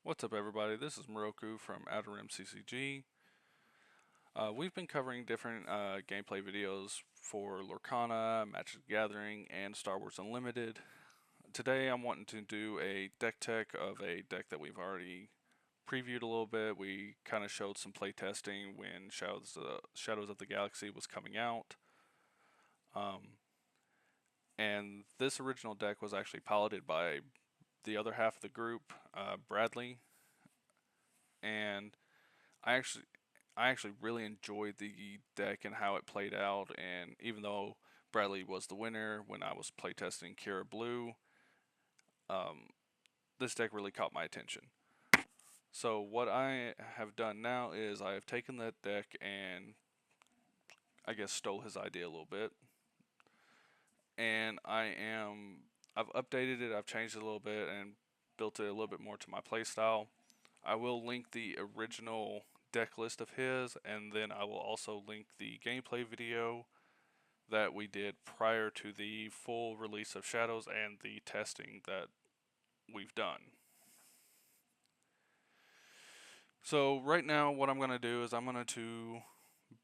What's up, everybody? This is Mirouku from Outer Rim CCG. We've been covering different gameplay videos for Lorcana, Magic the Gathering, and Star Wars Unlimited. Today I'm wanting to do a deck tech of a deck that we've already previewed a little bit. We kind of showed some playtesting when Shadows of the Galaxy was coming out. And this original deck was actually piloted by the other half of the group, Bradley, and I actually I actually really enjoyed the deck and how it played out. And even though Bradley was the winner when I was playtesting Kira Blue, um, this deck really caught my attention. So what I have done now is I have taken that deck and I guess stole his idea a little bit, and I've updated it, I've changed it a little bit, and built it a little bit more to my playstyle. I will link the original deck list of his, and then I will also link the gameplay video that we did prior to the full release of Shadows and the testing that we've done. So right now what I'm going to do is I'm going to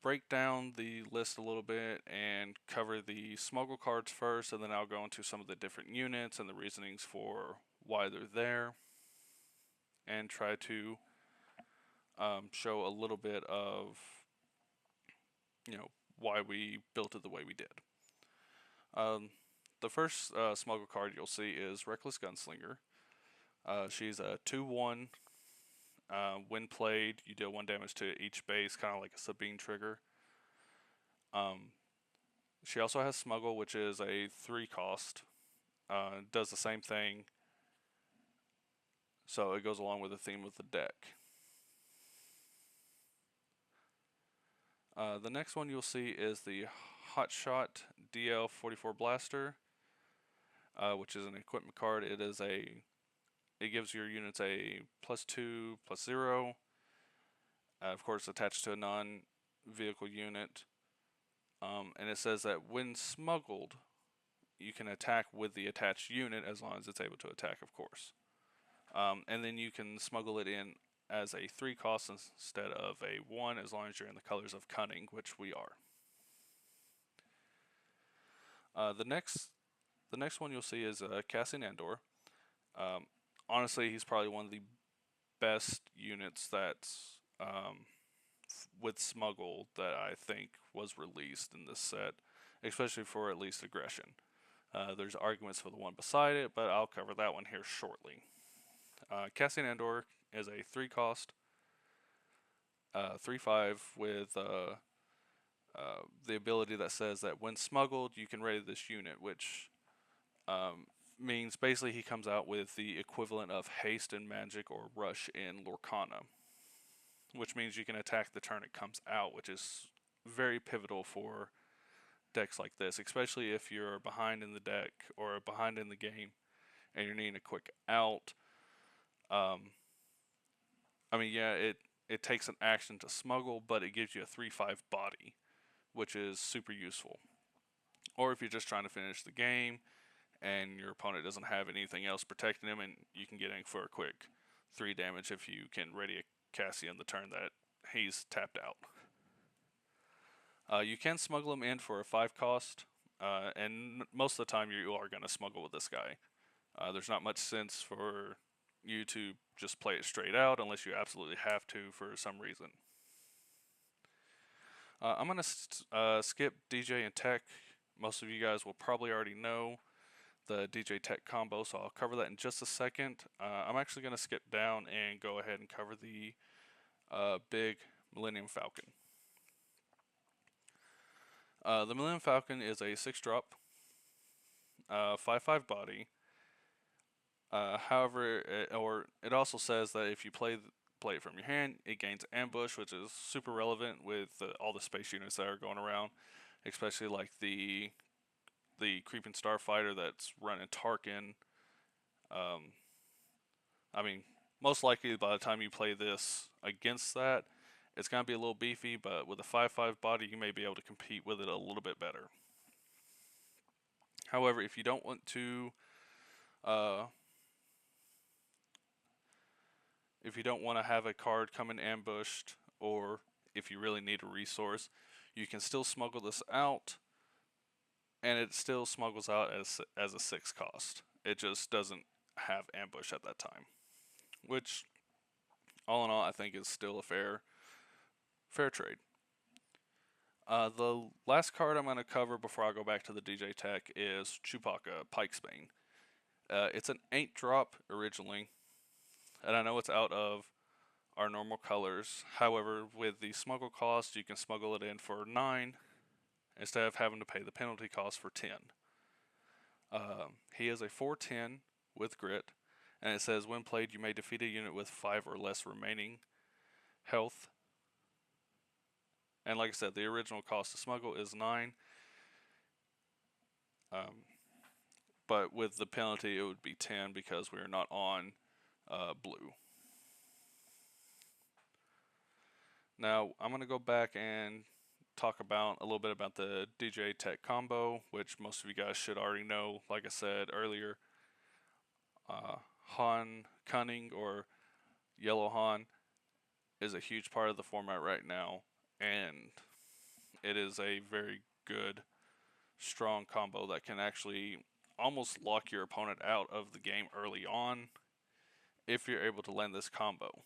break down the list a little bit and cover the smuggle cards first, and then I'll go into some of the different units and the reasonings for why they're there, and try to show a little bit of why we built it the way we did. Um, the first smuggle card you'll see is Reckless Gunslinger. She's a 2/1. When played, you deal 1 damage to each base, kind of like a Sabine trigger. Um, she also has Smuggle, which is a 3 cost. Does the same thing, so it goes along with the theme of the deck. The next one you'll see is the Hotshot DL44 Blaster, which is an equipment card. It gives your units a +2/+0. Of course, attached to a non-vehicle unit. And it says that when smuggled, you can attack with the attached unit as long as it's able to attack, of course. And then you can smuggle it in as a 3 cost instead of a 1, as long as you're in the colors of Cunning, which we are. The next one you'll see is Cassian Andor. Honestly, he's probably one of the best units that's with Smuggle that I think was released in this set, especially for at least aggression. There's arguments for the one beside it, but I'll cover that one here shortly. Cassian Andor is a 3 cost, 3/5 with the ability that says that when smuggled, you can raid this unit, which means basically he comes out with the equivalent of haste in Magic or rush in Lorcana, which means you can attack the turn it comes out, which is very pivotal for decks like this, especially if you're behind in the deck or behind in the game and you're needing a quick out. Yeah, it takes an action to smuggle, but it gives you a 3/5 body, which is super useful. Or if you're just trying to finish the game and your opponent doesn't have anything else protecting him, and you can get in for a quick 3 damage if you can ready a Cassian the turn that he's tapped out. You can smuggle him in for a 5 cost, and most of the time you are going to smuggle with this guy. There's not much sense for you to just play it straight out unless you absolutely have to for some reason. I'm going to skip DJ and Tech. Most of you guys will probably already know the DJ Tech combo, so I'll cover that in just a second. I'm actually going to skip down and go ahead and cover the big Millennium Falcon. The Millennium Falcon is a 6-drop, 5/5 body. However, it also says that if you play it from your hand, it gains ambush, which is super relevant with all the space units that are going around, especially like the creeping starfighter that's running Tarkin. Most likely by the time you play this against that, it's going to be a little beefy, but with a 5/5 body, you may be able to compete with it a little bit better. However, if you don't want to if you don't want to have a card come in ambushed, or if you really need a resource, you can still smuggle this out, and it still smuggles out as a 6 cost. It just doesn't have ambush at that time, which all in all I think is still a fair trade. The last card I'm going to cover before I go back to the DJ tech is Chewbacca Pikesbane. It's an 8 drop originally, and I know it's out of our normal colors. However, with the smuggle cost, you can smuggle it in for 9 instead of having to pay the penalty cost for 10. He is a 4/10 with grit, and it says when played, you may defeat a unit with 5 or less remaining health. And like I said, the original cost to smuggle is 9. But with the penalty, it would be 10 because we are not on blue. Now, I'm going to go back and talk about a little bit about the DJ Tech combo, which most of you guys should already know. Like I said earlier, Han Cunning, or Yellow Han, is a huge part of the format right now, and it is a very good, strong combo that can actually almost lock your opponent out of the game early on if you're able to land this combo.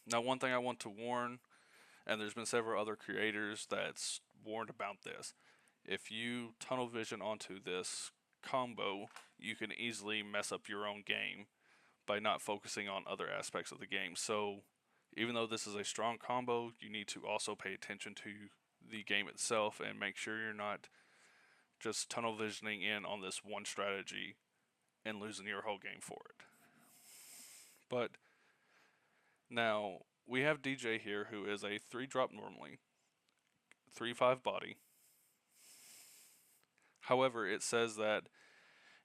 Now, one thing I want to warn, and there's been several other creators that's warned about this, if you tunnel vision onto this combo, you can easily mess up your own game by not focusing on other aspects of the game. So even though this is a strong combo, you need to also pay attention to the game itself and make sure you're not just tunnel visioning in on this one strategy and losing your whole game for it. But now we have DJ here, who is a 3 drop normally, 3/5 body. However, it says that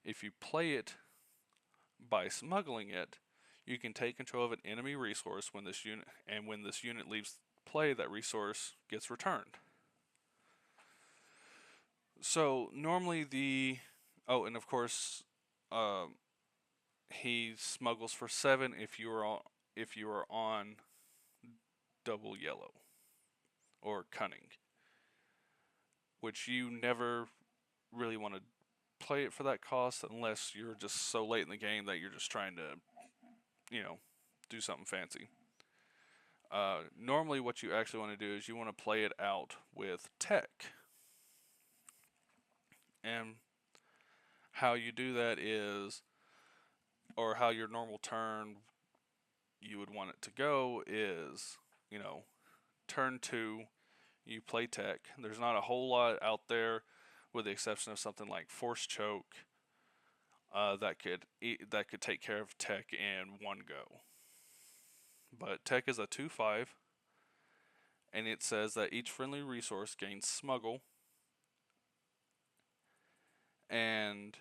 if you play it by smuggling it, you can take control of an enemy resource when this unit, and when this unit leaves play, that resource gets returned. So normally and of course, he smuggles for 7 if you are on double yellow or cunning, which you never really want to play it for that cost unless you're just so late in the game that you're just trying to, do something fancy. Normally what you actually want to do is you want to play it out with tech. And how you do that is, or how your normal turn you would want it to go is, turn 2, you play tech. There's not a whole lot out there, with the exception of something like Force Choke, that could take care of tech in one go. But tech is a 2/5, and it says that each friendly resource gains smuggle, and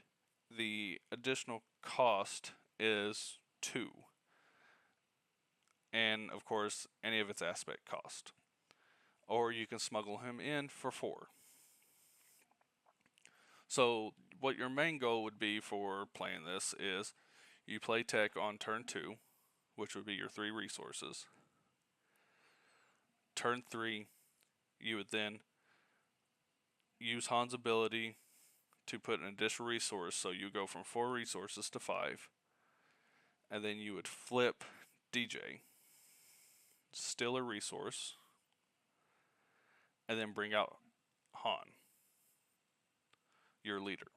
the additional cost is 2, and of course any of its aspect cost. Or you can smuggle him in for 4. So what your main goal would be for playing this is you play tech on turn 2, which would be your 3 resources. Turn 3, you would then use Han's ability to put an additional resource, so you go from 4 resources to 5, and then you would flip DJ, steal a resource, and then bring out Han, your leader.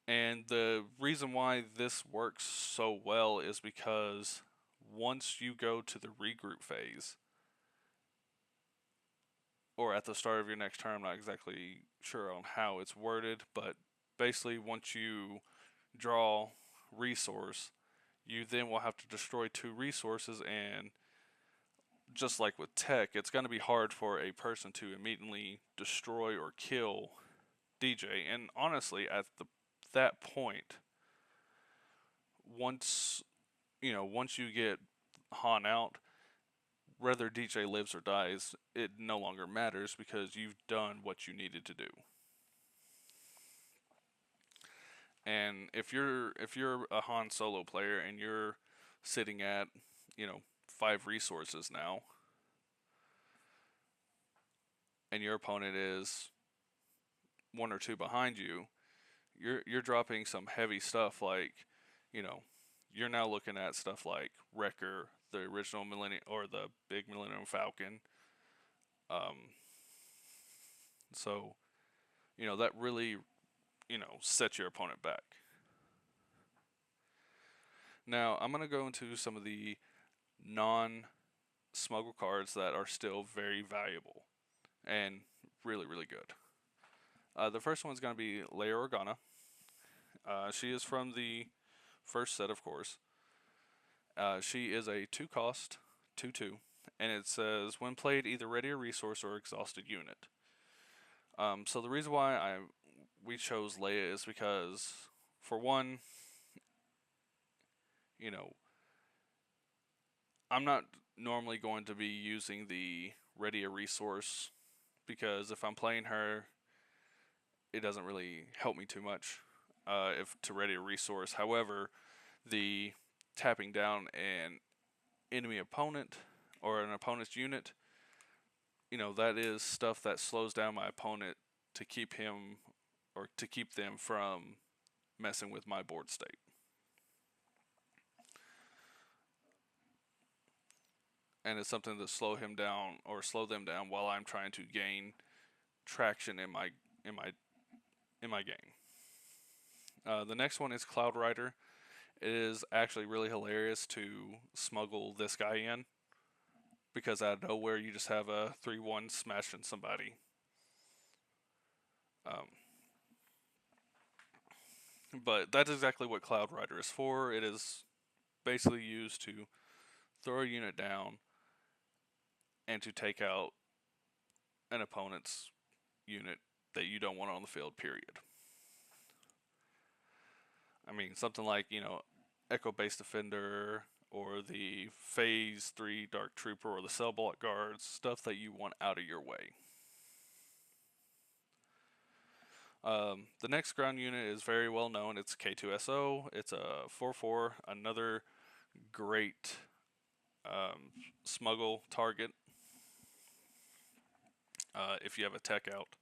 And the reason why this works so well is because once you go to the regroup phase, or at the start of your next turn, I'm not exactly sure on how it's worded, but basically once you draw resource, you then will have to destroy 2 resources, and just like with tech, it's going to be hard for a person to immediately destroy or kill DJ. And honestly, at that point, once you get Han out, whether DJ lives or dies, it no longer matters because you've done what you needed to do. And if you're a Han Solo player and you're sitting at, 5 resources now, and your opponent is one or two behind you, you're dropping some heavy stuff like, you know, you're now looking at stuff like Wrecker, the original Millennium or the big Millennium Falcon. Um, so that really sets your opponent back. Now I'm gonna go into some of the non-smuggle cards that are still very valuable and really really good. The first one's gonna be Leia Organa. She is from the first set, of course. She is a 2 cost, 2/2, and it says when played, either ready a resource or exhausted unit. So the reason why we chose Leia is because, for one, you know, I'm not normally going to be using the ready a resource because if I'm playing her, it doesn't really help me too much if to ready a resource. However, the tapping down an enemy opponent or an opponent's unit, that is stuff that slows down my opponent to keep him or to keep them from messing with my board state. And it's something to slow him down or slow them down while I'm trying to gain traction in my in my game. The next one is Cloud Rider. It is actually really hilarious to smuggle this guy in because out of nowhere you just have a 3/1 smashing somebody. Um, but that's exactly what Cloud Rider is for. It is basically used to throw a unit down and to take out an opponent's unit that you don't want on the field, period. I mean, something like, Echo Base Defender or the Phase 3 Dark Trooper or the Cell Block Guards, stuff that you want out of your way. The next ground unit is very well known. It's K2SO. It's a 4/4, another great smuggle target if you have a tech out.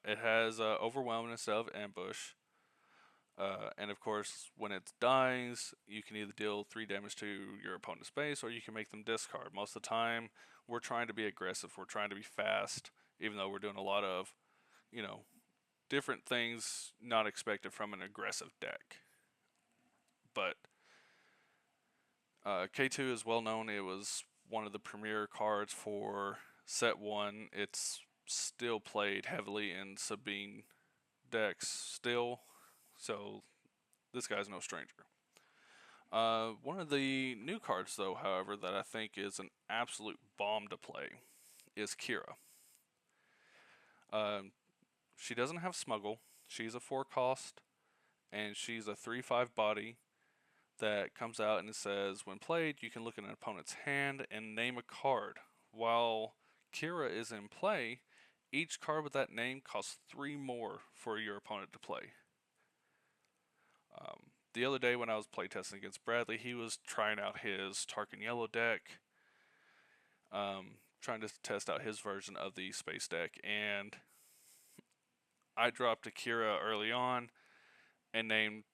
It has overwhelming instead of ambush. And of course, when it dies, you can either deal 3 damage to your opponent's base or you can make them discard. Most of the time, we're trying to be aggressive. We're trying to be fast, even though we're doing a lot of, different things not expected from an aggressive deck. But K2 is well known. It was one of the premier cards for set 1. It's still played heavily in Sabine decks still, so this guy's no stranger. One of the new cards, though, however, that I think is an absolute bomb to play is Kira. She doesn't have Smuggle. She's a 4 cost, and she's a 3/5 body that comes out and it says, when played, you can look at an opponent's hand and name a card. While Kira is in play, each card with that name costs 3 more for your opponent to play. The other day when I was playtesting against Bradley, he was trying out his Tarkin Yellow deck, trying to test out his version of the space deck, and I dropped Akira early on and named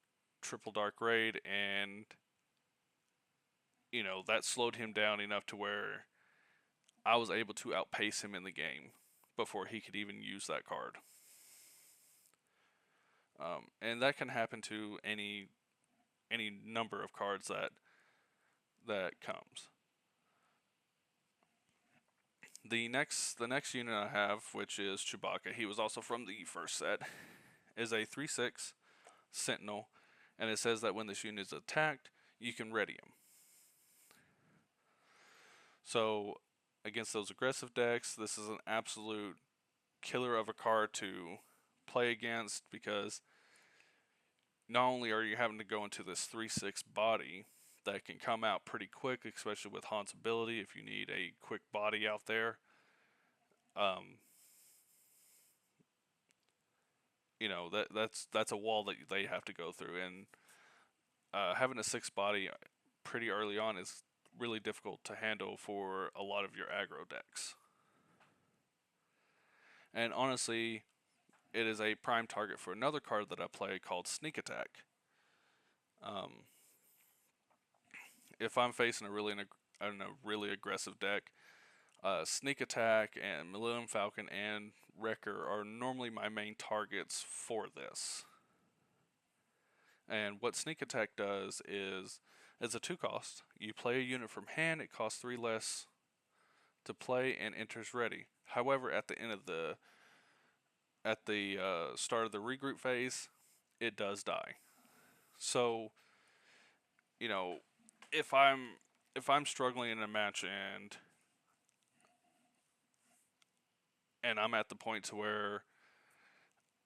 Triple Dark Raid, and that slowed him down enough to where I was able to outpace him in the game before he could even use that card. And that can happen to any number of cards that comes. The next unit I have, which is Chewbacca, he was also from the first set, is a 3/6 Sentinel, and it says that when this unit is attacked, you can ready him. So against those aggressive decks, this is an absolute killer of a card to play against because not only are you having to go into this 3/6 body that can come out pretty quick, especially with Han's ability if you need a quick body out there. you know, that's a wall that they have to go through, and having a 6 body pretty early on is really difficult to handle for a lot of your aggro decks. And honestly, it is a prime target for another card that I play called Sneak Attack. Um, if I'm facing a really aggressive deck, Sneak Attack and Millennium Falcon and Wrecker are normally my main targets for this. And what Sneak Attack does is it's a 2 cost. You play a unit from hand, it costs 3 less to play and enters ready. However, at the end of the start of the regroup phase, it does die. So, you know, if I'm struggling in a match and I'm at the point to where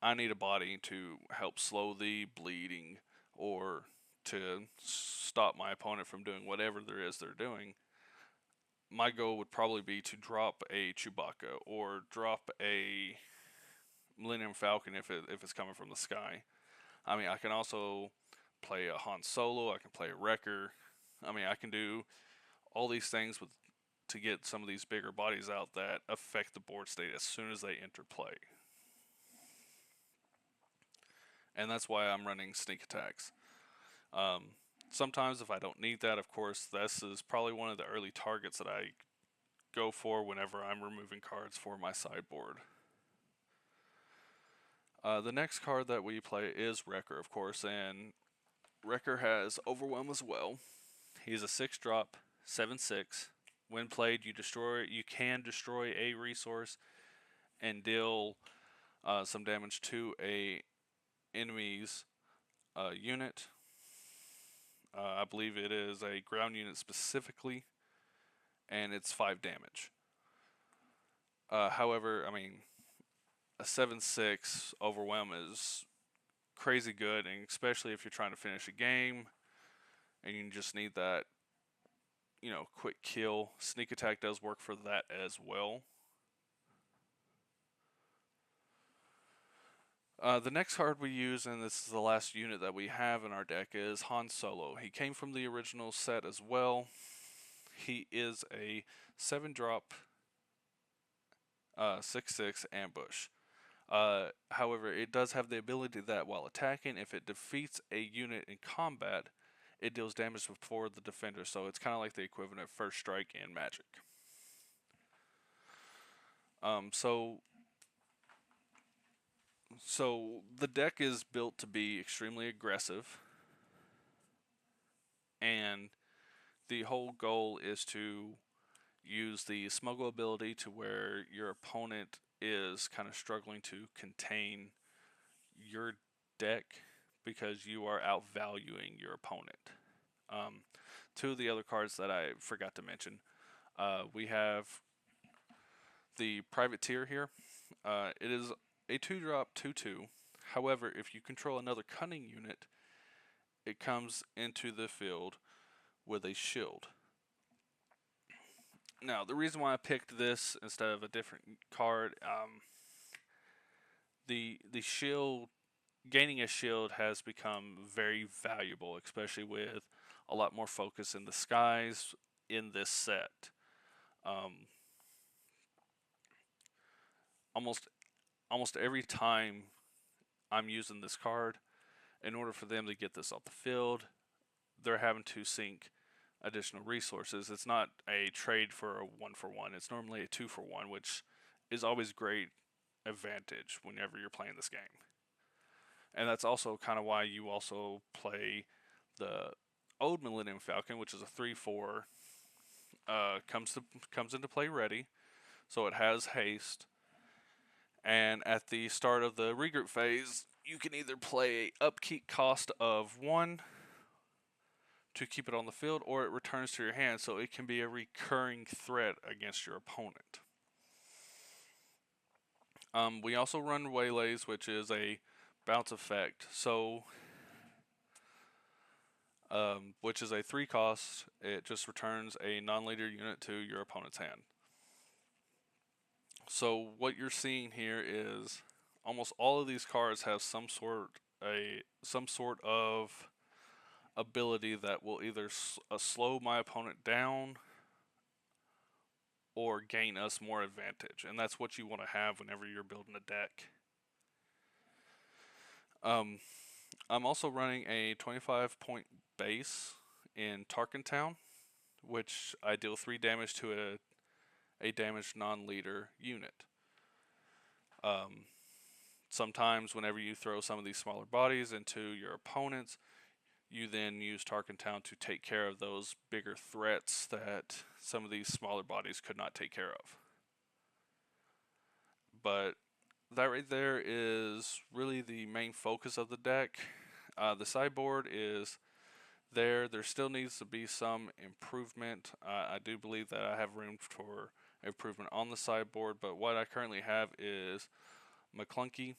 I need a body to help slow the bleeding or to stop my opponent from doing whatever there is they're doing, my goal would probably be to drop a Chewbacca or drop a Millennium Falcon if it's coming from the sky. I mean, I can also play a Han Solo. I can play a Wrecker. I mean, I can do all these things to get some of these bigger bodies out that affect the board state as soon as they enter play. And that's why I'm running sneak attacks. Sometimes if I don't need that, of course, this is probably one of the early targets that I go for whenever I'm removing cards for my sideboard. The next card that we play is Wrecker, of course, and Wrecker has Overwhelm as well. He's a 6-drop, 7/6. When played, you can destroy a resource and deal some damage to a enemy's unit. I believe it is a ground unit specifically, and it's 5 damage. However, I mean, a 7/6 Overwhelm is crazy good, and especially if you're trying to finish a game and you just need that, quick kill. Sneak Attack does work for that as well. The next card we use, and this is the last unit that we have in our deck, is Han Solo. He came from the original set as well. He is a 7-drop 6/6 ambush. However, it does have the ability that while attacking, if it defeats a unit in combat, it deals damage before the defender. So it's kind of like the equivalent of First Strike in Magic. So the deck is built to be extremely aggressive, and the whole goal is to use the Smuggle ability to where your opponent is kind of struggling to contain your deck because you are outvaluing your opponent. Two of the other cards that I forgot to mention, we have the Privateer here. It is a 2-drop 2/2. However, if you control another cunning unit, it comes into the field with a shield. Now, the reason why I picked this instead of a different card, the shield, gaining a shield has become very valuable, especially with a lot more focus in the skies in this set. Almost every time I'm using this card, in order for them to get this off the field, they're having to sink additional resources. It's not a trade for a 1-for-1. It's normally a 2-for-1, which is always great advantage whenever you're playing this game. And that's also kind of why you also play the old Millennium Falcon, which is a 3/4. Comes into play ready, so it has haste. And at the start of the regroup phase, you can either play a upkeep cost of 1 to keep it on the field, or it returns to your hand, so it can be a recurring threat against your opponent. We also run Waylays, which is a bounce effect, so which is a 3-cost. It just returns a non-leader unit to your opponent's hand. So what you're seeing here is almost all of these cards have some sort of ability that will either slow my opponent down or gain us more advantage, and that's what you want to have whenever you're building a deck. I'm also running a 25-point base in Tarkentown, which I deal 3 damage to a damaged non-leader unit. Sometimes whenever you throw some of these smaller bodies into your opponents, you then use Tarkentown to take care of those bigger threats that some of these smaller bodies could not take care of. But that right there is really the main focus of the deck. The sideboard is there. There still needs to be some improvement. I do believe that I have room for improvement on the sideboard, but what I currently have is McClunky,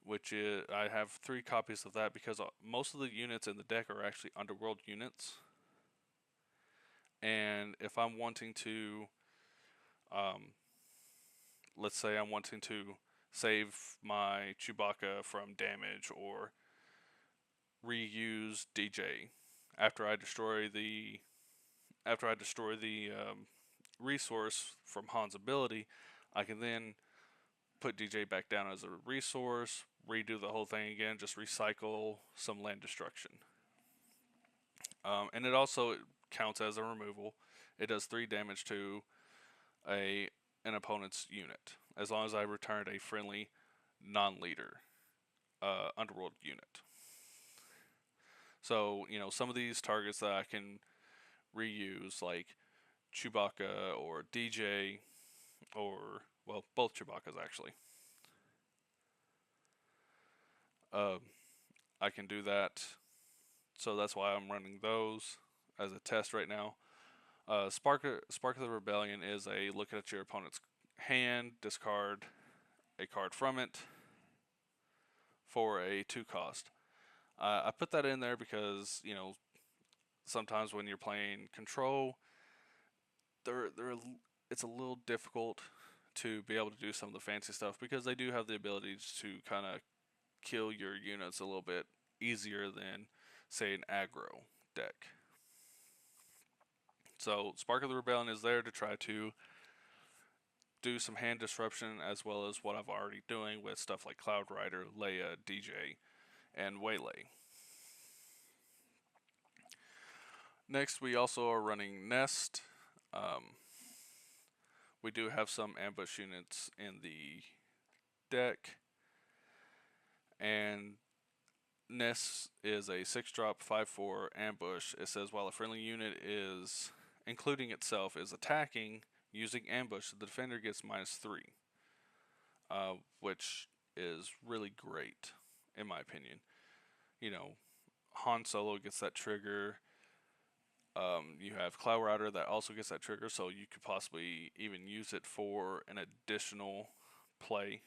which is, I have 3 copies of that because most of the units in the deck are actually underworld units. And if I'm wanting to, let's say I'm wanting to save my Chewbacca from damage or reuse DJ after I destroy the resource from Han's ability, I can then put DJ back down as a resource, redo the whole thing again, just recycle some land destruction. And it also counts as a removal. It does 3 damage to an opponent's unit, as long as I returned a friendly non-leader underworld unit. So, some of these targets that I can reuse, like Chewbacca or DJ, or, well, both Chewbaccas actually. I can do that, so that's why I'm running those as a test right now. Spark of the Rebellion is a look at your opponent's hand, discard a card from it for a 2 cost. I put that in there because, sometimes when you're playing control, it's a little difficult to be able to do some of the fancy stuff because they do have the ability to kind of kill your units a little bit easier than, say, an aggro deck. So Spark of the Rebellion is there to try to do some hand disruption, as well as what I'm already doing with stuff like Cloud Rider, Leia, DJ, and Waylay. Next, we also are running Nest. We do have some ambush units in the deck, and Nest is a 6-drop 5/4 ambush. It says while a friendly unit is, including itself, is attacking using ambush, the defender gets -3, which is really great in my opinion. Han Solo gets that trigger. You have Cloud Rider that also gets that trigger, so you could possibly even use it for an additional play.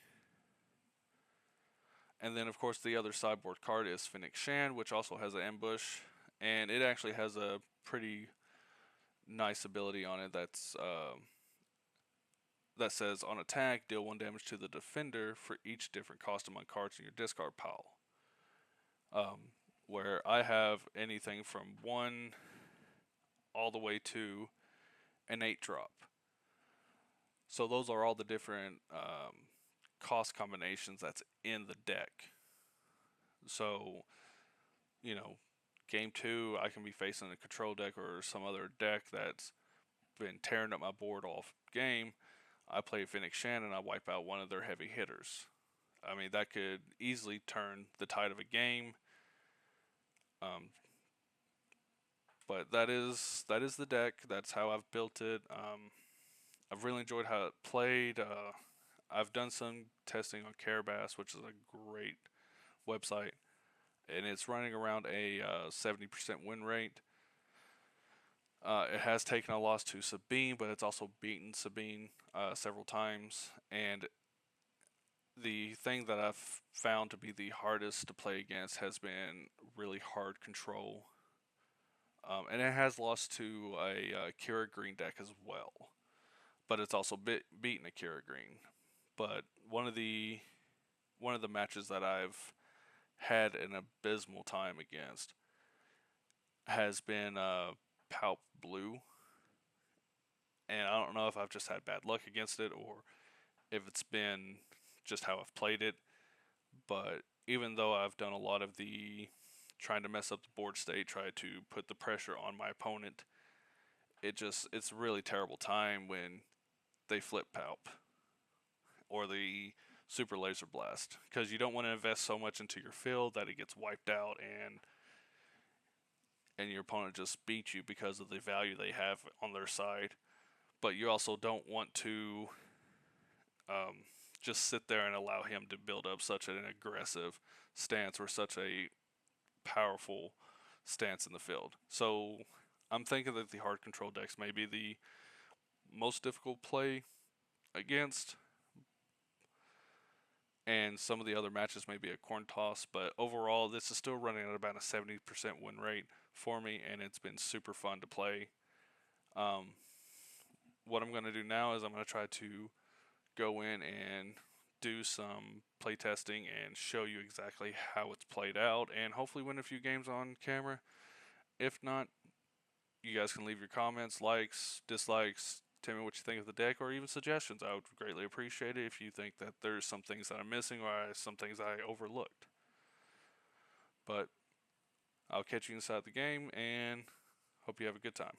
And then, of course, the other sideboard card is Fennec Shan, which also has an ambush, and it actually has a pretty nice ability on it that says on attack, deal 1 damage to the defender for each different cost among cards in your discard pile. Where I have anything from 1 all the way to an 8-drop. So those are all the different cost combinations that's in the deck. So, game 2, I can be facing a control deck or some other deck that's been tearing up my board all game. I play Fennec Shan and I wipe out one of their heavy hitters. I mean, that could easily turn the tide of a game. But that is the deck. That's how I've built it. I've really enjoyed how it played. I've done some testing on Carabas, which is a great website, and it's running around a 70% win rate. It has taken a loss to Sabine, but it's also beaten Sabine several times. And the thing that I've found to be the hardest to play against has been really hard control. And it has lost to a Kira Green deck as well, but it's also beaten a Kira Green. But one of the one of the matches that I've had an abysmal time against has been Palp Blue, and I don't know if I've just had bad luck against it or if it's been just how I've played it. But even though I've done a lot of the trying to mess up the board state, try to put the pressure on my opponent, it's a really terrible time when they flip Palp or the Super Laser Blast, because you don't want to invest so much into your field that it gets wiped out and your opponent just beats you because of the value they have on their side. But you also don't want to um, just sit there and allow him to build up such an aggressive stance or such a powerful stance in the field. So I'm thinking that the hard control decks may be the most difficult play against, and some of the other matches may be a coin toss, but overall this is still running at about a 70% win rate for me, and it's been super fun to play. Um, what I'm going to do now is I'm going to try to go in and do some playtesting and show you exactly how it's played out and hopefully win a few games on camera. If not, you guys can leave your comments, likes, dislikes, tell me what you think of the deck, or even suggestions. I would greatly appreciate it if you think that there's some things that I'm missing or some things I overlooked. But I'll catch you inside the game and hope you have a good time.